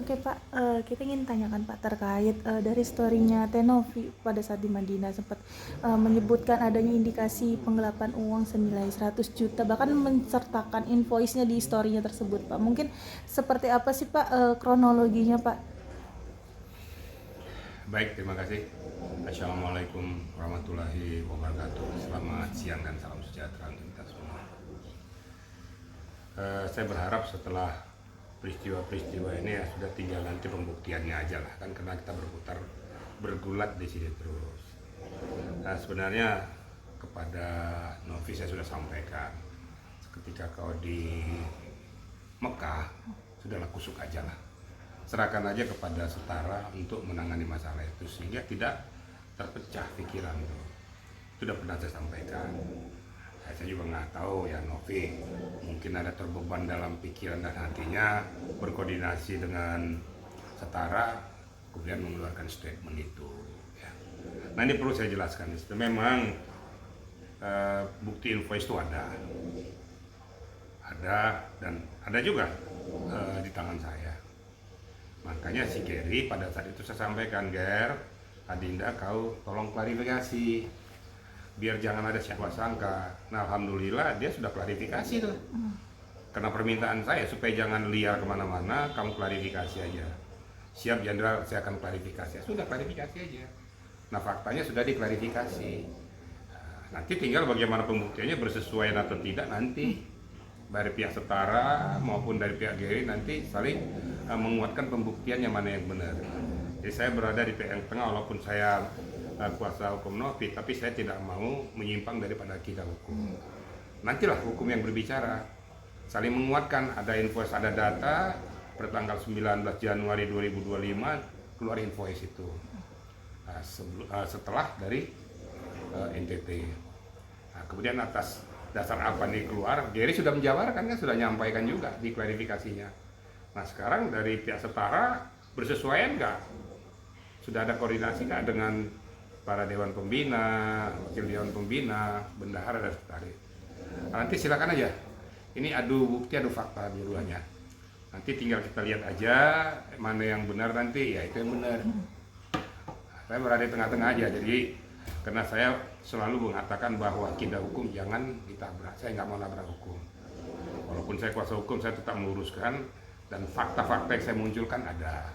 Oke Pak, kita ingin tanyakan Pak terkait dari story-nya Teh Novi pada saat di Madinah sempat menyebutkan adanya indikasi penggelapan uang senilai 100 juta bahkan mensertakan invoice-nya di story-nya tersebut Pak. Mungkin seperti apa sih Pak kronologinya Pak? Baik, terima kasih. Assalamualaikum warahmatullahi wabarakatuh. Selamat siang dan salam sejahtera untuk kita semua. Saya berharap setelah peristiwa-peristiwa ini ya sudah tinggal nanti pembuktiannya aja lah, kan karena kita bergulat di sini terus. Nah, sebenarnya kepada Novi saya sudah sampaikan, ketika kau di Mekah sudahlah kusuk aja lah, serahkan aja kepada setara untuk menangani masalah itu sehingga tidak terpecah pikiran itu. Sudah pernah saya sampaikan. Saya juga nggak tahu ya Novi mungkin ada terbeban dalam pikiran dan hatinya berkoordinasi dengan setara kemudian mengeluarkan statement itu ya. Nah ini perlu saya jelaskan, memang bukti invoice itu ada dan ada juga di tangan saya. Makanya si Gary pada saat itu saya sampaikan, Ger, Adinda kau tolong klarifikasi biar jangan ada siapa sangka. Nah alhamdulillah dia sudah klarifikasi tuh, karena permintaan saya supaya jangan liar kemana-mana, kamu klarifikasi aja. Siap Jenderal, saya akan klarifikasi. Sudah klarifikasi aja. Nah faktanya sudah diklarifikasi. Nanti tinggal bagaimana pembuktiannya bersesuaian atau tidak nanti dari pihak setara maupun dari pihak Gary nanti saling menguatkan pembuktiannya mana yang benar. Jadi saya berada di pihak yang tengah walaupun saya kuasa hukum Novi, tapi saya tidak mau menyimpang daripada akidah hukum. Nantilah hukum yang berbicara, saling menguatkan. Ada invoice, ada data per tanggal 19 Januari 2025 keluar invoice itu setelah dari NTT. Nah, kemudian atas dasar apa nih keluar, Gary sudah menjabarkan kan, sudah nyampaikan juga di klarifikasinya. Nah sekarang dari pihak setara bersesuaian nggak? Sudah ada koordinasi nggak dengan para dewan pembina, wakil dewan pembina, bendahara dan sekretaris? Nah, nanti silakan aja. Ini adu bukti, adu fakta dua-duanya. Nanti tinggal kita lihat aja mana yang benar nanti, ya itu yang benar. Saya berada di tengah-tengah aja, jadi karena saya selalu mengatakan bahwa akidah hukum jangan ditabrak. Saya nggak mau nabrak hukum. Walaupun saya kuasa hukum, saya tetap meluruskan dan fakta-fakta yang saya munculkan ada.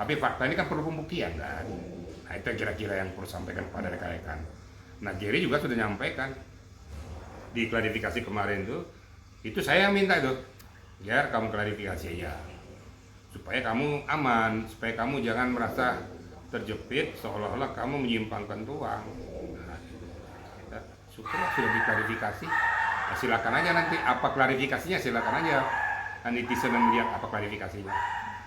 Tapi fakta ini kan perlu pembuktian kan. Nah itu yang kira-kira yang perlu sampaikan kepada rekan-rekan. Nah Gary juga sudah nyampaikan di klarifikasi kemarin tuh, itu saya yang minta tuh, biar kamu klarifikasi aja, supaya kamu aman, supaya kamu jangan merasa terjepit seolah-olah kamu menyimpangkan uang. Nah, syukurlah sudah diklarifikasi. Nah, silakan aja nanti apa klarifikasinya, silakan aja netizen melihat apa klarifikasinya.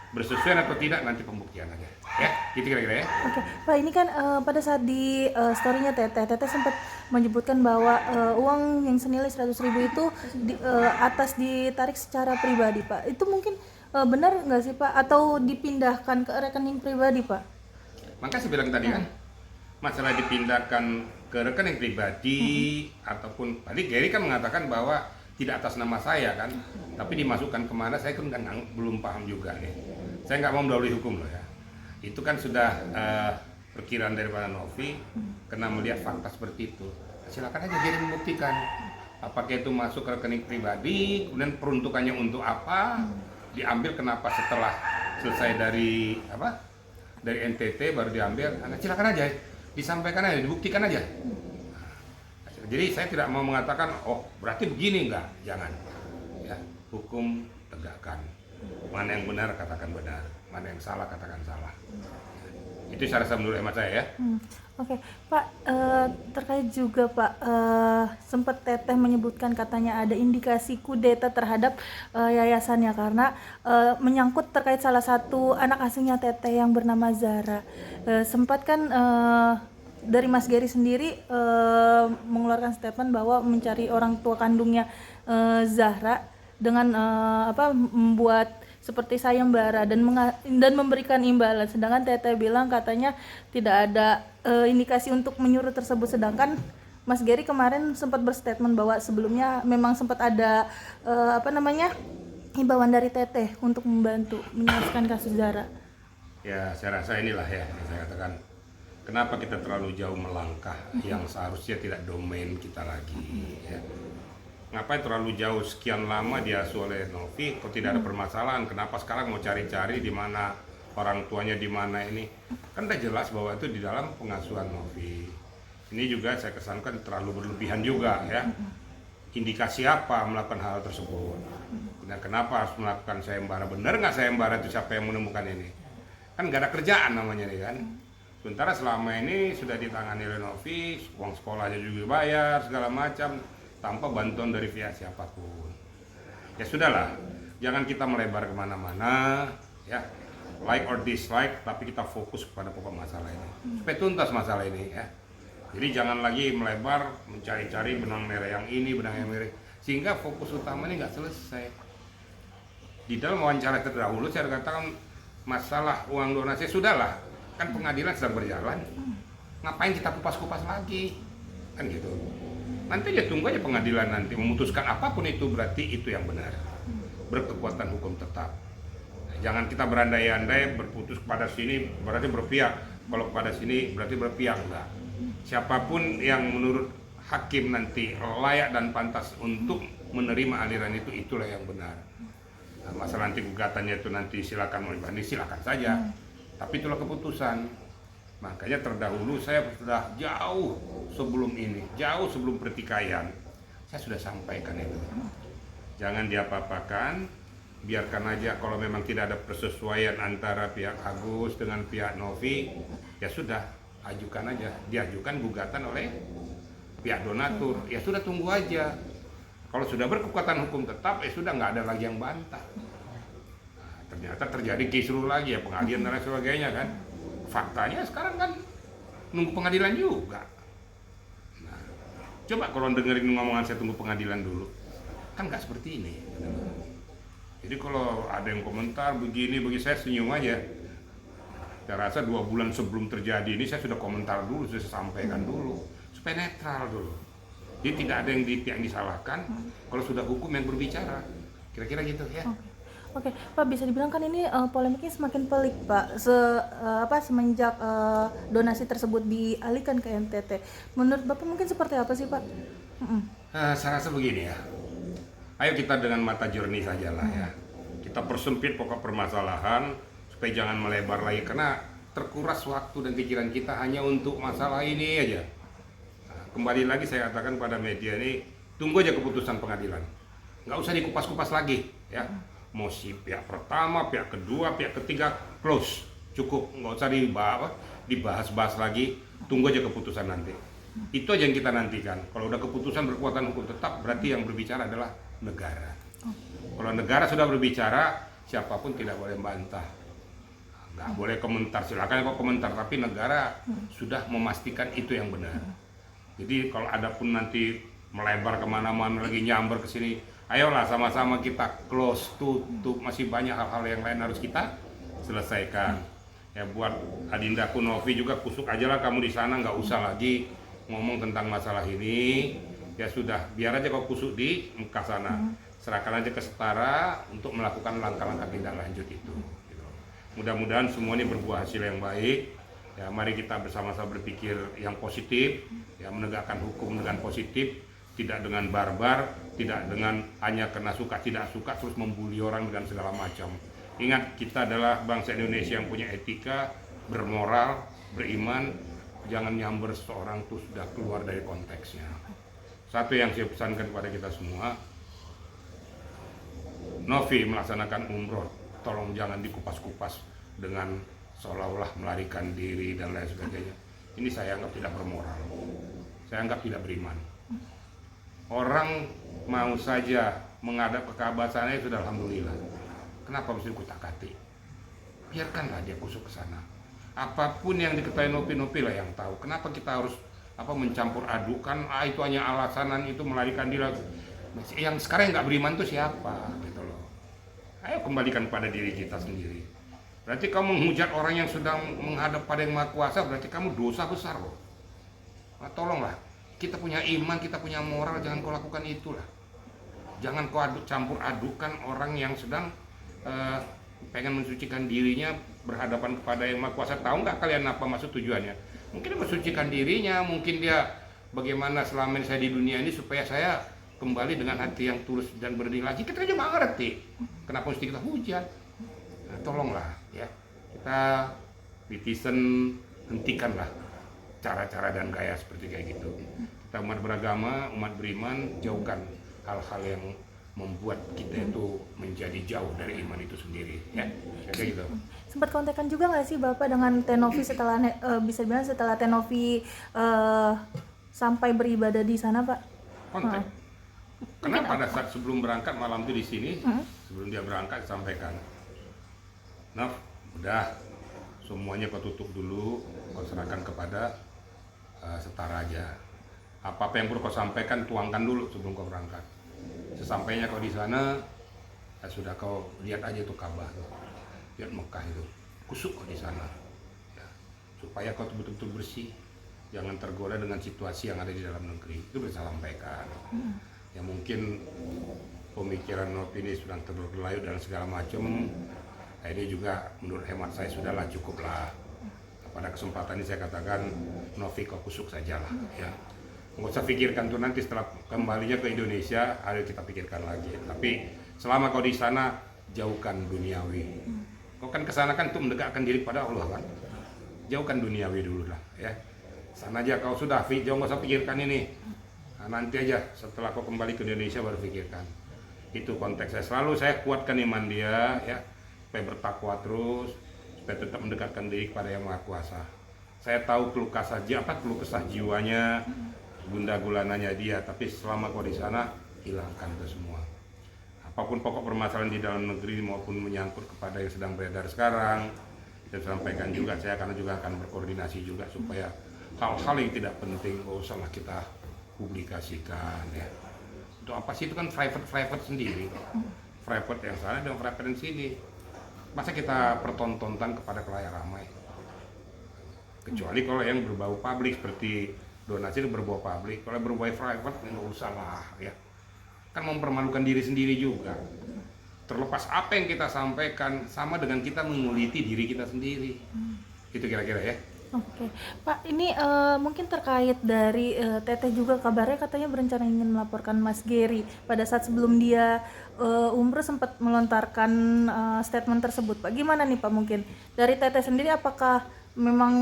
Bersesuaian atau tidak nanti pembuktian aja ya, gitu kira-kira ya. Oke, Pak ini kan pada saat di story-nya Teteh sempat menyebutkan bahwa uang yang senilai 100.000 itu atas ditarik secara pribadi Pak. Itu mungkin benar nggak sih Pak? Atau dipindahkan ke rekening pribadi Pak? Maka saya bilang tadi kan, masalah dipindahkan ke rekening pribadi ataupun tadi Gary kan mengatakan bahwa tidak atas nama saya kan, tapi dimasukkan kemana saya kan belum paham juga nih. Saya nggak mau mendahului hukum loh ya. Itu kan sudah perkiraan daripada Novi karena melihat fakta seperti itu. Silakan aja Gary membuktikan apakah itu masuk ke rekening pribadi, kemudian peruntukannya untuk apa, diambil kenapa setelah selesai dari NTT baru diambil. Nah, silakan aja disampaikan aja, dibuktikan aja. Jadi saya tidak mau mengatakan oh berarti begini, enggak, jangan ya. Hukum tegakkan, mana yang benar katakan benar, mana yang salah katakan salah. Itu saya rasa menurut hemat saya ya. Oke, Pak, terkait juga Pak, sempat Teteh menyebutkan katanya ada indikasi kudeta terhadap yayasannya karena menyangkut terkait salah satu anak asuhnya Teteh yang bernama Zara. Sempat kan dari Mas Gary sendiri mengeluarkan statement bahwa mencari orang tua kandungnya Zahra dengan membuat seperti sayembara dan memberikan imbalan, sedangkan Teteh bilang katanya tidak ada indikasi untuk menyuruh tersebut, sedangkan Mas Gary kemarin sempat berstatement bahwa sebelumnya memang sempat ada himbauan dari Teteh untuk membantu menyelesaikan kasus Zara? Ya, saya rasa inilah ya yang saya katakan. Kenapa kita terlalu jauh melangkah yang seharusnya tidak domain kita lagi ya. Ngapain terlalu jauh sekian lama diasuh oleh Novi, kok tidak ada permasalahan, kenapa sekarang mau cari-cari di mana orang tuanya, di mana ini? Kan udah jelas bahwa itu di dalam pengasuhan Novi. Ini juga saya kesankan terlalu berlebihan juga ya. Indikasi apa melakukan hal tersebut? Nah, kenapa harus melakukan sayembara? Benar nggak sayembara itu, siapa yang menemukan ini? Kan nggak ada kerjaan namanya nih kan. Sementara selama ini sudah ditangani oleh Novi, uang sekolahnya juga bayar segala macam, tanpa bantuan dari pihak siapapun. Ya sudahlah, jangan kita melebar kemana-mana ya, like or dislike, tapi kita fokus pada pokok masalah ini supaya tuntas masalah ini ya. Jadi jangan lagi melebar mencari-cari benang merah yang ini, benang yang merah, sehingga fokus utama ini nggak selesai. Di dalam wawancara terdahulu saya katakan masalah uang donasi sudahlah, kan pengadilan sedang berjalan, ngapain kita kupas-kupas lagi, kan gitu. Nanti dia tunggu aja pengadilan nanti memutuskan apapun itu, berarti itu yang benar, berkekuatan hukum tetap. Jangan kita berandai-andai berputus kepada sini berarti berpihak, kalau kepada sini berarti berpihak, enggak. Siapapun yang menurut hakim nanti layak dan pantas untuk menerima aliran itu, itulah yang benar. Nah, masalah nanti gugatannya itu nanti silakan mau dibanding, silakan saja, tapi itulah keputusan. Makanya terdahulu saya sudah jauh sebelum ini, jauh sebelum pertikaian, saya sudah sampaikan itu. Jangan diapa-apakan, biarkan aja. Kalau memang tidak ada persesuaian antara pihak Agus dengan pihak Novi, ya sudah, ajukan aja. Diajukan gugatan oleh pihak donatur, ya sudah, tunggu aja. Kalau sudah berkekuatan hukum tetap, ya sudah, nggak ada lagi yang bantah. Nah, ternyata terjadi kisruh lagi ya, pengadilan dan lain sebagainya kan. Faktanya sekarang kan nunggu pengadilan juga. Nah, coba kalau dengerin ngomongan saya tunggu pengadilan dulu, kan nggak seperti ini. Jadi kalau ada yang komentar begini, saya senyum aja. Saya rasa 2 bulan sebelum terjadi ini saya sudah komentar dulu, sudah sampaikan dulu, supaya netral dulu. Jadi tidak ada yang disalahkan, kalau sudah hukum yang berbicara. Kira-kira gitu ya. Oke, Pak, bisa dibilang kan ini polemiknya semakin pelik, Pak. Semenjak donasi tersebut dialihkan ke NTT. Menurut Bapak mungkin seperti apa sih, Pak? Saya rasa begini ya. Ayo kita dengan mata jernih saja lah ya. Kita persempit pokok permasalahan supaya jangan melebar lagi, karena terkuras waktu dan pikiran kita hanya untuk masalah ini aja. Nah, kembali lagi saya katakan pada media ini, tunggu aja keputusan pengadilan. Nggak usah dikupas-kupas lagi ya. Mau si pihak pertama, pihak kedua, pihak ketiga, close, cukup, nggak usah dibahas-bahas lagi, tunggu aja keputusan nanti. Itu aja yang kita nantikan. Kalau udah keputusan berkekuatan hukum tetap, berarti yang berbicara adalah negara. Kalau negara sudah berbicara, siapapun tidak boleh bantah, nggak boleh komentar, silakan kok komentar, tapi negara sudah memastikan itu yang benar. Jadi kalau ada pun nanti melebar kemana-mana lagi, nyamber ke sini, ayolah sama-sama kita close, tutup. Masih banyak hal-hal yang lain harus kita selesaikan. Ya buat Adindaku Novi juga, kusuk aja lah kamu di sana, nggak usah lagi ngomong tentang masalah ini. Ya sudah, biar aja kau kusuk di muka sana. Serahkan aja ke Setara untuk melakukan langkah-langkah tindak lanjut itu. Gitu. Mudah-mudahan semua ini berbuah hasil yang baik. Ya mari kita bersama-sama berpikir yang positif, ya menegakkan hukum dengan positif. Tidak dengan barbar, tidak dengan hanya karena suka tidak suka terus membuli orang dengan segala macam. Ingat, kita adalah bangsa Indonesia yang punya etika, bermoral, beriman. Jangan nyamber seorang tuh sudah keluar dari konteksnya. Satu yang saya pesankan kepada kita semua, Novi melaksanakan umroh, tolong jangan dikupas-kupas dengan seolah-olah melarikan diri dan lain sebagainya. Ini saya anggap tidak bermoral, saya anggap tidak beriman. Orang mau saja menghadap ke Ka'bah sana, itu sudah alhamdulillah. Kenapa mesti kutak-atik? Biarkanlah dia kusuk ke sana. Apapun yang diketahui Novi lah yang tahu. Kenapa kita harus mencampur adukan? Itu hanya alasanan, itu melarikan diri. Yang sekarang nggak beriman itu siapa? Gitu loh. Ayo kembalikan pada diri kita sendiri. Berarti kamu menghujat orang yang sedang menghadap pada yang Maha Kuasa, berarti kamu dosa besar loh. Nah, tolonglah. Kita punya iman, kita punya moral, jangan kau lakukan itulah. Jangan kau campur adukan orang yang sedang eh, pengen mensucikan dirinya berhadapan kepada yang Maha Kuasa. Tahu nggak kalian apa maksud tujuannya? Mungkin dia mensucikan dirinya, mungkin dia bagaimana selama ini saya di dunia ini supaya saya kembali dengan hati yang tulus dan bersih lagi. Kita aja nggak ngerti kenapa mesti kita hujan. Nah, tolonglah ya, kita netizen hentikanlah cara-cara dan gaya seperti kayak gitu. Kita umat beragama, umat beriman, jauhkan hal-hal yang membuat kita itu menjadi jauh dari iman itu sendiri ya, kayak gitu. Sempat kontekan juga nggak sih Bapak dengan Tenovi setelah bisa bilang setelah Tenovi sampai beribadah di sana, Pak? Kontak. Karena pada saat sebelum berangkat malam itu di sini, sebelum dia berangkat sampaikan, Nov, udah semuanya kau tutup dulu, kau serahkan kepada setara aja. Apa-apa yang perlu kau sampaikan tuangkan dulu sebelum kau berangkat. Sesampainya kau di sana, ya sudah kau lihat aja tuh Ka'bah, lihat Mekah itu, kusuk kau di sana, ya, supaya kau betul-betul bersih, jangan tergoda dengan situasi yang ada di dalam negeri. Itu bisa sampaikan. Ya mungkin pemikiran Novi ini sudah terlayut dan segala macam. Ini juga menurut hemat saya sudahlah cukuplah. Pada kesempatan ini saya katakan Novi kau kusuk sajalah, ya. Nggak usah pikirkan tuh nanti setelah kembalinya ke Indonesia, ayo kita pikirkan lagi. Tapi selama kau di sana, jauhkan duniawi. Kau kan kesana kan untuk mendekatkan diri pada Allah kan. Jauhkan duniawi dulu lah ya. Sana aja kau sudah, jangan nggak usah pikirkan ini. Nah, nanti aja setelah kau kembali ke Indonesia baru pikirkan. Itu konteksnya. Selalu saya kuatkan iman dia ya, supaya bertakwa terus, supaya tetap mendekatkan diri kepada Yang Maha Kuasa. Saya tahu keluh kesah jiwanya, gundah gulananya dia, tapi selama kau di sana hilangkan itu semua. Apapun pokok permasalahan di dalam negeri maupun menyangkut kepada yang sedang beredar sekarang, saya sampaikan juga, saya juga akan berkoordinasi juga supaya hal-hal yang tidak penting gak usahlah kita publikasikan ya. Untuk apa sih, itu kan private sendiri, private yang sana dan private yang sini. Masa kita pertontonkan kepada khalayak ramai? Kecuali kalau yang berbau publik seperti donasi itu berbau publik, kalau berbau private nggak usah lah ya. Kan mempermalukan diri sendiri juga. Terlepas apa yang kita sampaikan sama dengan kita menguliti diri kita sendiri. Itu kira-kira ya. Oke, Pak, ini mungkin terkait dari Teteh juga kabarnya katanya berencana ingin melaporkan Mas Gary pada saat sebelum dia umroh sempat melontarkan statement tersebut. Pak, gimana nih Pak, mungkin dari Teteh sendiri apakah memang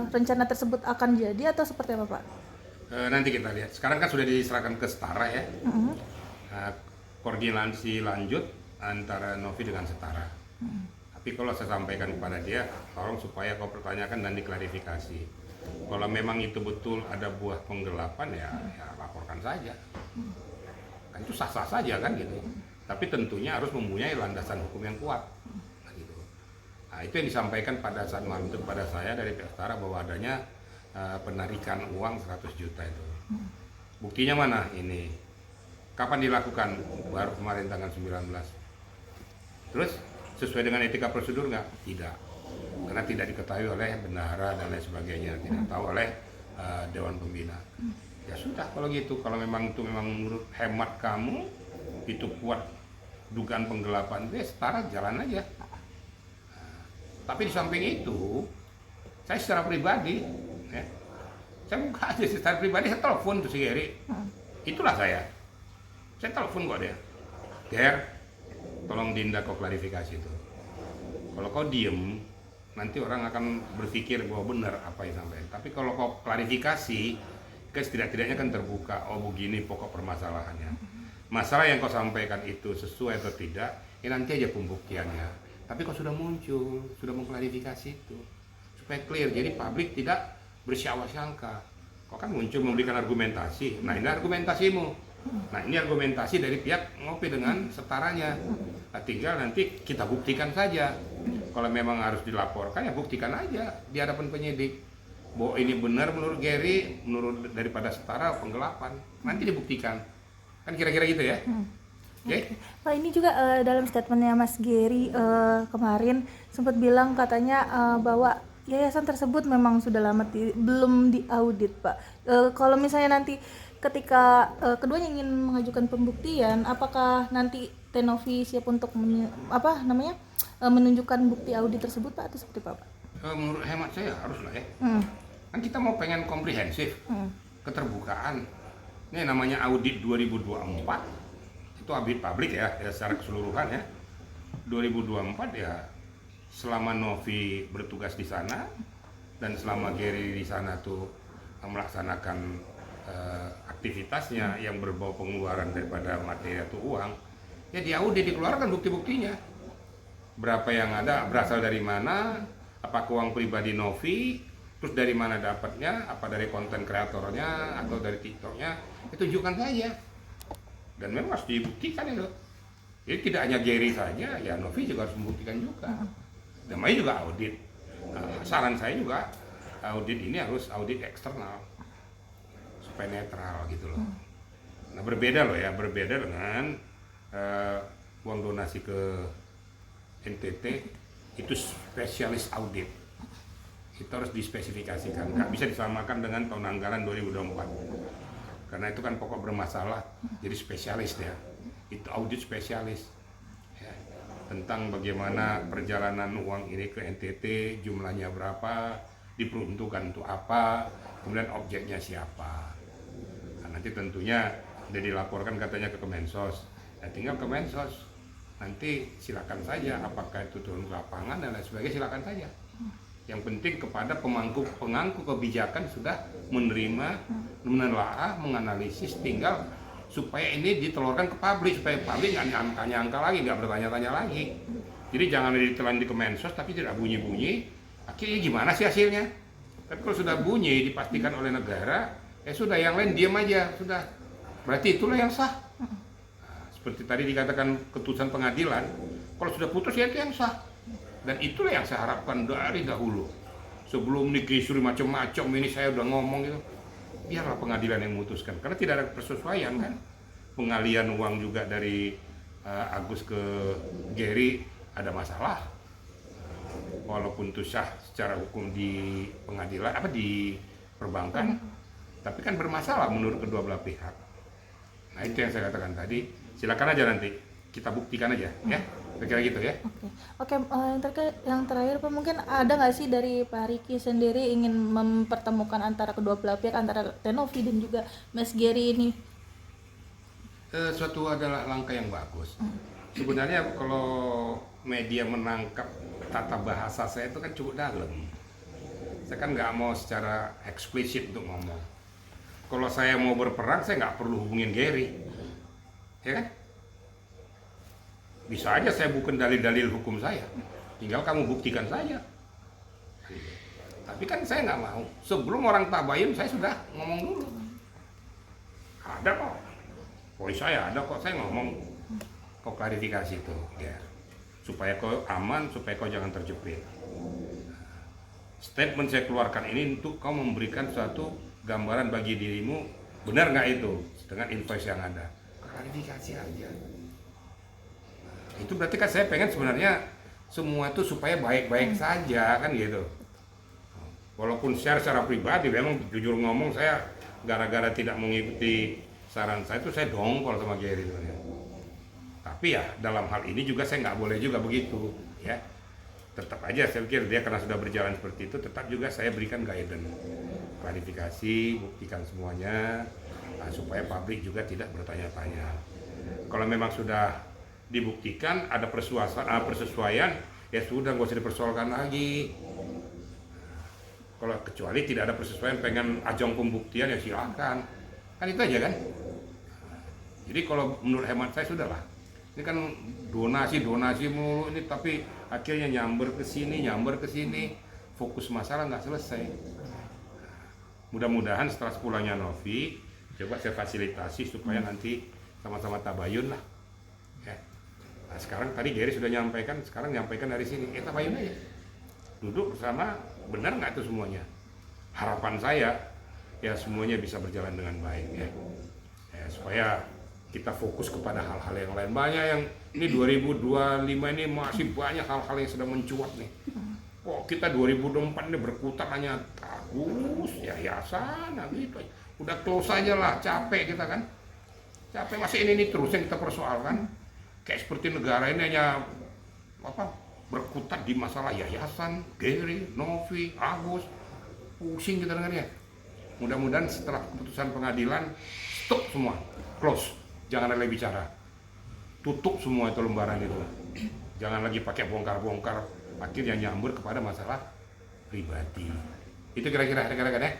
rencana tersebut akan jadi atau seperti apa Pak? Nanti kita lihat. Sekarang kan sudah diserahkan ke Setara ya. Koordinasi lanjut antara Novi dengan Setara. Tapi kalau saya sampaikan kepada dia, tolong supaya kau pertanyakan dan diklarifikasi. Kalau memang itu betul ada buah penggelapan ya laporkan saja. Kan itu sah-sah saja kan gitu. Tapi tentunya harus mempunyai landasan hukum yang kuat. Nah, itu yang disampaikan pada saat malam itu kepada saya dari pihak Setara bahwa adanya penarikan uang 100 juta itu. Buktinya mana ini? Kapan dilakukan? Baru kemarin tanggal 19. Terus sesuai dengan etika prosedur nggak? Tidak. Karena tidak diketahui oleh bendahara dan lain sebagainya, tidak tahu oleh Dewan Pembina. Ya sudah kalau gitu, kalau memang itu memang menurut hemat kamu itu kuat dugaan penggelapan, Setara jalan aja. Tapi di samping itu, saya secara pribadi, ya, saya buka aja secara pribadi, saya telepon tuh si Gary. Itulah saya telepon kok dia. Ger, tolong Dinda kau klarifikasi itu. Kalau kau diem, nanti orang akan berpikir bahwa benar apa yang sampaikan. Tapi kalau kau klarifikasi, kan setidak-tidaknya kan terbuka. Oh begini pokok permasalahannya. Masalah yang kau sampaikan itu sesuai atau tidak, ya nanti aja pembuktiannya. Tapi kau sudah muncul, sudah mengklarifikasi itu supaya clear. Jadi publik tidak bersangka. Kau kan muncul memberikan argumentasi. Nah ini argumentasimu. Nah ini argumentasi dari pihak Ngopi dengan Setaranya. Nah, tinggal nanti kita buktikan saja. Kalau memang harus dilaporkan ya buktikan aja di hadapan penyidik bahwa ini benar menurut Gary, menurut daripada Setara penggelapan. Nanti dibuktikan. Kan kira-kira gitu ya. Oke. Pak, ini juga dalam statementnya Mas Gary kemarin sempat bilang katanya bahwa yayasan tersebut memang sudah lama belum diaudit Pak. Kalau misalnya nanti ketika keduanya ingin mengajukan pembuktian, apakah nanti Tenovi siap untuk menunjukkan bukti audit tersebut Pak, atau seperti apa Pak? Menurut hemat saya haruslah ya. Hmm. Kan kita mau pengen komprehensif, keterbukaan. Ini namanya audit 2024, itu audit publik ya secara keseluruhan ya. 2024 ya, selama Novi bertugas di sana dan selama Gary di sana tuh melaksanakan aktivitasnya yang berbau pengeluaran daripada materi atau uang, ya diaudit, dikeluarkan bukti-buktinya. Berapa yang ada, berasal dari mana, apakah uang pribadi Novi, terus dari mana dapatnya, apa dari konten kreatornya atau dari TikToknya, itu tunjukkan saja. Dan memang harus dibuktikan itu. Jadi tidak hanya Gary saja, ya Novi juga harus membuktikan juga. Namanya juga audit. Nah, saran saya juga audit ini harus audit eksternal supaya netral gitu loh. Nah berbeda loh ya, berbeda dengan uang donasi ke NTT itu spesialis audit. Itu harus dispesifikasikan, nggak bisa disamakan dengan tahun anggaran 2024 karena itu kan pokok bermasalah, jadi spesialis ya, itu audit spesialis ya, tentang bagaimana perjalanan uang ini ke NTT, jumlahnya berapa, diperuntukkan untuk apa, kemudian objeknya siapa. Nah, nanti tentunya sudah dilaporkan katanya ke Kemensos, nah tinggal Kemensos nanti silakan saja apakah itu turun ke lapangan dan lain sebagainya, silakan saja. Yang penting kepada pemangku kebijakan sudah menerima, menelaah, menganalisis, tinggal supaya ini ditelurkan ke publik, supaya publik nggak nyangka lagi, nggak bertanya-tanya lagi. Jadi jangan ditelan di Kemensos tapi tidak bunyi-bunyi, akhirnya gimana sih hasilnya? Tapi kalau sudah bunyi dipastikan oleh negara, ya sudah, yang lain diam aja, sudah. Berarti itulah yang sah. Nah, seperti tadi dikatakan keputusan pengadilan, kalau sudah putus ya itu yang sah. Dan itulah yang saya harapkan dari dahulu. Sebelum dikisuri macam-macam ini saya udah ngomong gitu. Biarlah pengadilan yang memutuskan, karena tidak ada persesuaian kan. Pengalian uang juga dari Agus ke Gary ada masalah. Walaupun itu sah secara hukum di pengadilan, di perbankan, tapi kan bermasalah menurut kedua belah pihak. Nah itu yang saya katakan tadi. Silakan aja nanti kita buktikan aja ya. Kira-kira gitu ya. Oke, yang terakhir Pak, mungkin ada nggak sih dari Pak Riki sendiri ingin mempertemukan antara kedua belah pihak, antara Tenovi dan juga Mas Gary ini? Suatu adalah langkah yang bagus. Sebenarnya kalau media menangkap tata bahasa saya itu kan cukup dalam. Saya kan nggak mau secara eksplisit untuk ngomong. Kalau saya mau berperang, saya nggak perlu hubungin Gary, ya kan? Bisa aja saya bukan dalil-dalil hukum saya, tinggal kamu buktikan saja. Tapi kan saya nggak mau. Sebelum orang tabayun saya sudah ngomong dulu. Ada kok, poin saya ada kok, saya ngomong kok klarifikasi itu, ya, supaya kau aman, supaya kau jangan terjepit. Statement saya keluarkan ini untuk kau memberikan suatu gambaran bagi dirimu, benar nggak itu dengan invoice yang ada. Klarifikasi aja. Itu berarti kan saya pengen sebenarnya semua itu supaya baik-baik saja kan gitu. Walaupun secara pribadi memang jujur ngomong saya gara-gara tidak mengikuti saran saya itu saya dongkol sama Gary sebenarnya. Tapi ya dalam hal ini juga saya nggak boleh juga begitu ya. Tetap aja saya pikir dia karena sudah berjalan seperti itu, tetap juga saya berikan guidance, klarifikasi, buktikan semuanya supaya publik juga tidak bertanya-tanya. Kalau memang sudah dibuktikan ada persesuaian, ya sudah nggak usah dipersoalkan lagi. Kalau kecuali tidak ada persesuaian, pengen ajang pembuktian ya silakan, kan itu aja kan. Jadi kalau menurut hemat saya sudahlah, ini kan donasi mulu ini, tapi akhirnya nyamber ke sini, fokus masalah nggak selesai. Mudah-mudahan setelah sepulangnya Novi, coba saya fasilitasi supaya nanti sama-sama tabayun lah. Ya. Nah, sekarang tadi Gary sudah nyampaikan, sekarang nyampaikan dari sini, tabayun aja. Duduk bersama, benar nggak itu semuanya? Harapan saya, ya semuanya bisa berjalan dengan baik ya. Supaya kita fokus kepada hal-hal yang lain. Banyak yang, ini 2025 ini masih banyak hal-hal yang sedang mencuat nih. Kok kita 2024 ini berkutat hanya Agus, yayasan, gitu. Udah close aja lah, capek kita kan. Capek masih ini terus yang kita persoalkan. Kayak seperti negara ini hanya apa berkutat di masalah yayasan, Gary, Novi, Agus. Pusing kita dengarnya. Mudah-mudahan setelah keputusan pengadilan stop semua, close, jangan ada lagi bicara, tutup semua itu lembaran itu, jangan lagi pakai bongkar-bongkar, akhirnya nyambur kepada masalah pribadi. Itu kira-kira kan ya?